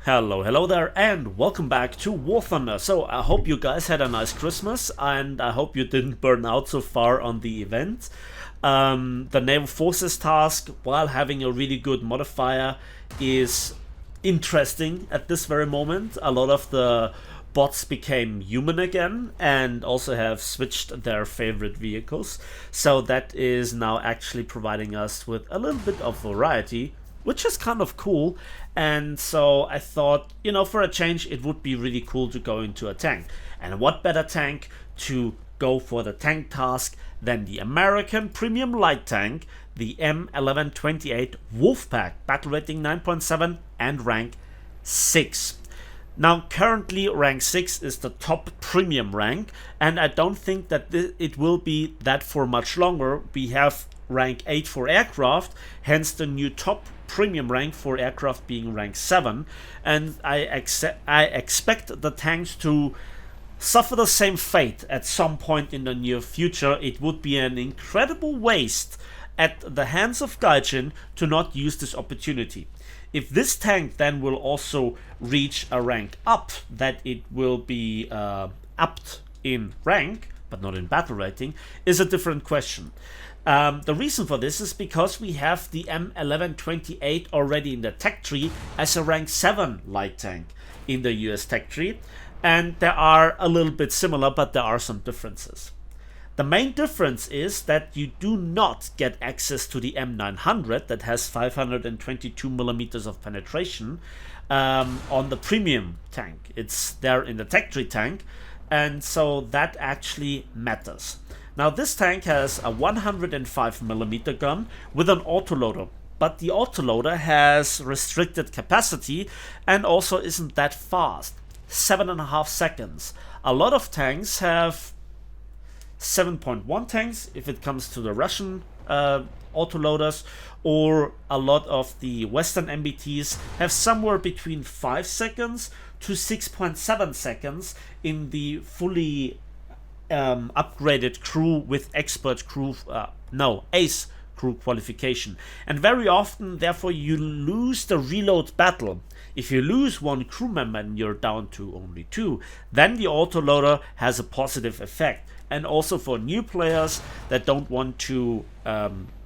Hello there, and welcome back to War Thunder. So I hope you guys had a nice Christmas, and I hope you didn't burn out so far on the event. The Naval Forces task, while having a really good modifier, is interesting at this very moment. A lot of the bots became human again and also have switched their favorite vehicles. So that is now actually providing us with a little bit of variety, which is kind of cool. And so I thought, for a change, it would be really cool to go into a tank. And what better tank to go for the tank task than the American premium light tank, the M1128 Wolfpack, battle rating 9.7 and rank 6. Now, currently rank 6 is the top premium rank, and I don't think that it will be that for much longer. We have rank 8 for aircraft, hence the new top premium rank for aircraft being rank 7, and I expect the tanks to suffer the same fate at some point in the near future. It would be an incredible waste at the hands of Gaijin to not use this opportunity. If this tank then will also reach a rank up, that it will be upped in rank, but not in battle rating, is a different question. The reason for this is because we have the M1128 already in the tech tree as a rank 7 light tank in the US tech tree, and they are a little bit similar, but there are some differences. The main difference is that you do not get access to the M900 that has 522mm of penetration on the premium tank. It's there in the tech tree tank, and so that actually matters. Now this tank has a 105mm gun with an autoloader, but the autoloader has restricted capacity and also isn't that fast. 7.5 seconds. A lot of tanks have 7.1 tanks if it comes to the Russian autoloaders, or a lot of the Western MBTs have somewhere between 5 seconds to 6.7 seconds in the fully upgraded crew with expert crew, ace crew qualification. And very often, therefore, you lose the reload battle. If you lose one crew member and you're down to only 2, then the autoloader has a positive effect. And also for new players that don't want to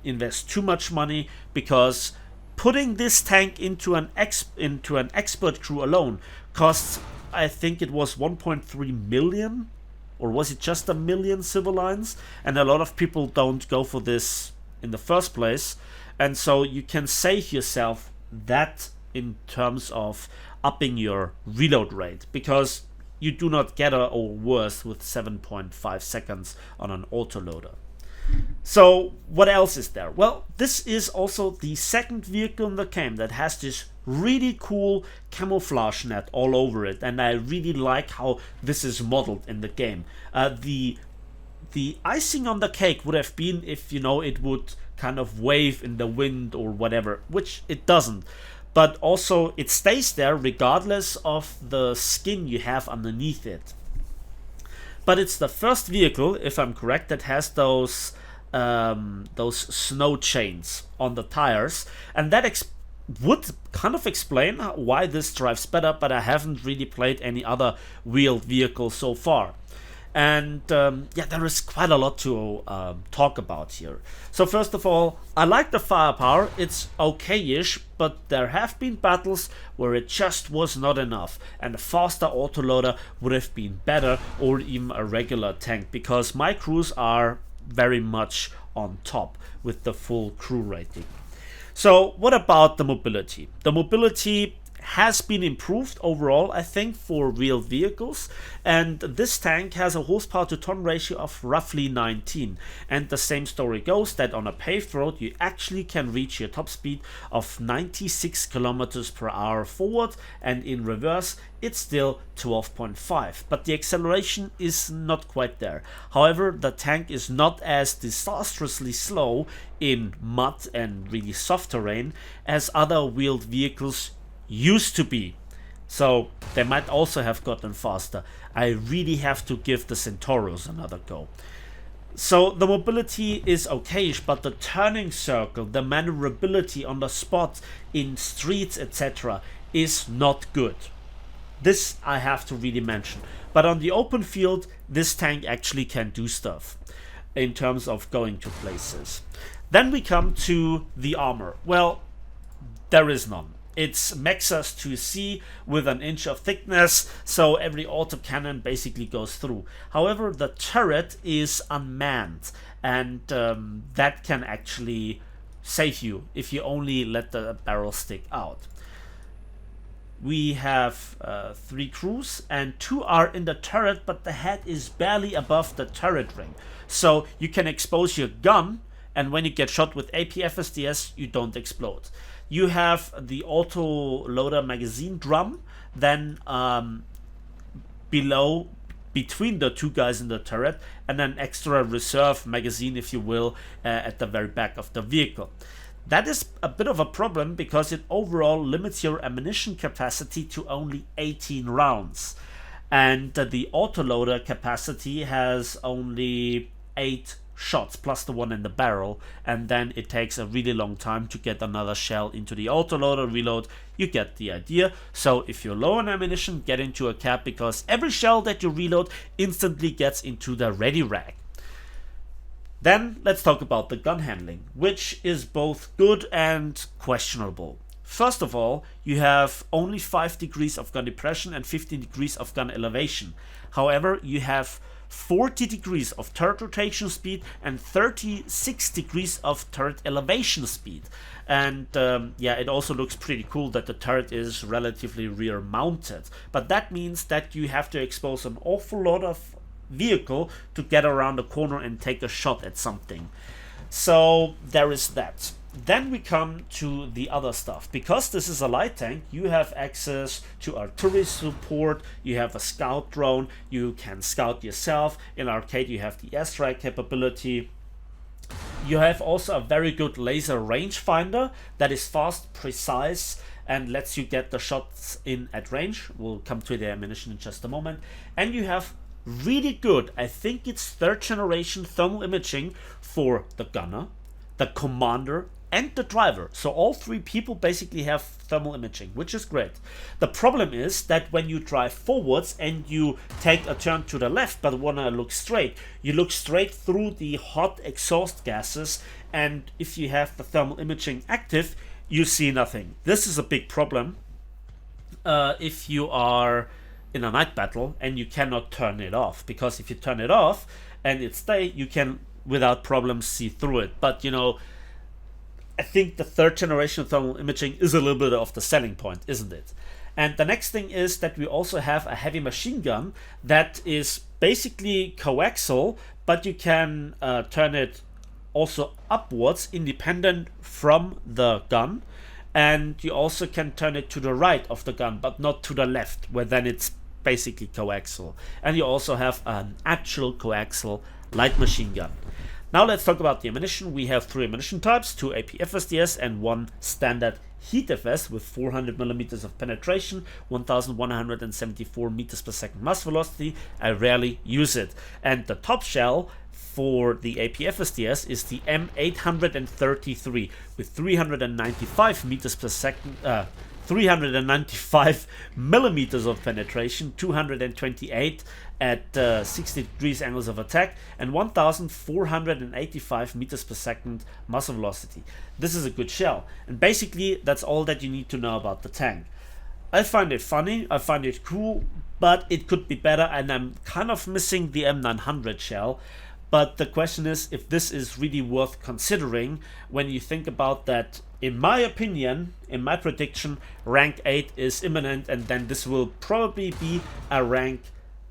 invest too much money, because putting this tank into an expert crew alone costs, I think it was 1.3 million, or was it just 1 million civil lines? And a lot of people don't go for this in the first place, and so you can save yourself that in terms of upping your reload rate, because you do not get or worse with 7.5 seconds on an autoloader. So what else is there? Well, this is also the second vehicle in the game that has this really cool camouflage net all over it, and I really like how this is modeled in the game. The icing on the cake would have been if it would kind of wave in the wind or whatever, which it doesn't. But also it stays there regardless of the skin you have underneath it. But it's the first vehicle, if I'm correct, that has those snow chains on the tires, and that would kind of explain why this drives better, but I haven't really played any other wheeled vehicle so far. And there is quite a lot to talk about here. So first of all, I like the firepower. It's okay-ish, but there have been battles where it just was not enough, and a faster autoloader would have been better, or even a regular tank, because my crews are very much on top with the full crew rating. So what about the mobility? The mobility has been improved overall, I think, for real vehicles, and this tank has a horsepower to ton ratio of roughly 19, and the same story goes that on a paved road you actually can reach your top speed of 96 kilometers per hour forward, and in reverse it's still 12.5, but the acceleration is not quite there. However, the tank is not as disastrously slow in mud and really soft terrain as other wheeled vehicles used to be, so they might also have gotten faster. I really have to give the Centauros another go. So the mobility is okayish, but the turning circle, the maneuverability on the spot in streets, etc., is not good. This I have to really mention. But on the open field, this tank actually can do stuff in terms of going to places. Then we come to the armor. Well, there is none. It's Mexas 2C with an inch of thickness, so every autocannon basically goes through. However, the turret is unmanned, and that can actually save you if you only let the barrel stick out. We have 3 crews, and 2 are in the turret, but the head is barely above the turret ring. So you can expose your gun, and when you get shot with APFSDS, you don't explode. You have the auto loader magazine drum, then below, between the 2 guys in the turret, and an extra reserve magazine, if you will, at the very back of the vehicle. That is a bit of a problem because it overall limits your ammunition capacity to only 18 rounds. And the autoloader capacity has only 8 shots plus the one in the barrel, and then it takes a really long time to get another shell into the autoloader reload. You get the idea. So if you're low on ammunition, get into a cap, because every shell that you reload instantly gets into the ready rack. Then let's talk about the gun handling, which is both good and questionable. First of all, you have only 5 degrees of gun depression and 15 degrees of gun elevation. However, you have 40 degrees of turret rotation speed and 36 degrees of turret elevation speed. And yeah, it also looks pretty cool that the turret is relatively rear mounted. But that means that you have to expose an awful lot of vehicle to get around the corner and take a shot at something. So there is that. Then we come to the other stuff. Because this is a light tank, you have access to artillery support, you have a scout drone, you can scout yourself. In arcade you have the airstrike capability. You have also a very good laser rangefinder that is fast, precise, and lets you get the shots in at range. We'll come to the ammunition in just a moment. And you have really good, I think it's 3rd generation thermal imaging for the gunner, the commander, and the driver. So all 3 people basically have thermal imaging, which is great. The problem is that when you drive forwards and you take a turn to the left but want to look straight, you look straight through the hot exhaust gases, and if you have the thermal imaging active, you see nothing. This is a big problem if you are in a night battle and you cannot turn it off, because if you turn it off and it stays, you can without problems see through it. But you know, I think the 3rd generation thermal imaging is a little bit of the selling point, isn't it? And the next thing is that we also have a heavy machine gun that is basically coaxial, but you can turn it also upwards independent from the gun. And you also can turn it to the right of the gun, but not to the left, where then it's basically coaxial. And you also have an actual coaxial light machine gun. Now let's talk about the ammunition. We have 3 ammunition types, 2 APFSDS and 1 standard heat FS with 400 millimeters of penetration, 1174 meters per second muzzle velocity. I rarely use it. And the top shell for the APFSDS is the M1128 with 395 meters per second, 395 millimeters of penetration, 228 at 60 degrees angles of attack, and 1485 meters per second muzzle velocity. This is a good shell, and basically that's all that you need to know about the tank. I find it funny, I find it cool, but it could be better, and I'm kind of missing the M900 shell. But the question is if this is really worth considering when you think about that. In my opinion, in my prediction, rank 8 is imminent, and then this will probably be a rank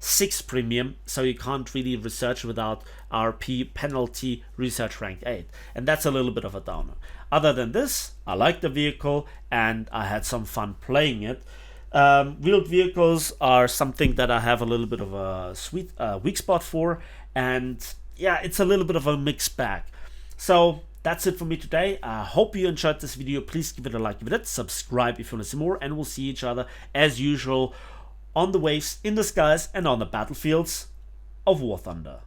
6 premium, so you can't really research without RP penalty research rank 8, and that's a little bit of a downer. Other than this, I like the vehicle and I had some fun playing it. Wheeled vehicles are something that I have a little bit of a weak spot for, and yeah, it's a little bit of a mixed bag. So that's it for me today. I hope you enjoyed this video. Please give it a like, give it a subscribe if you want to see more, and we'll see each other as usual on the waves, in the skies, and on the battlefields of War Thunder.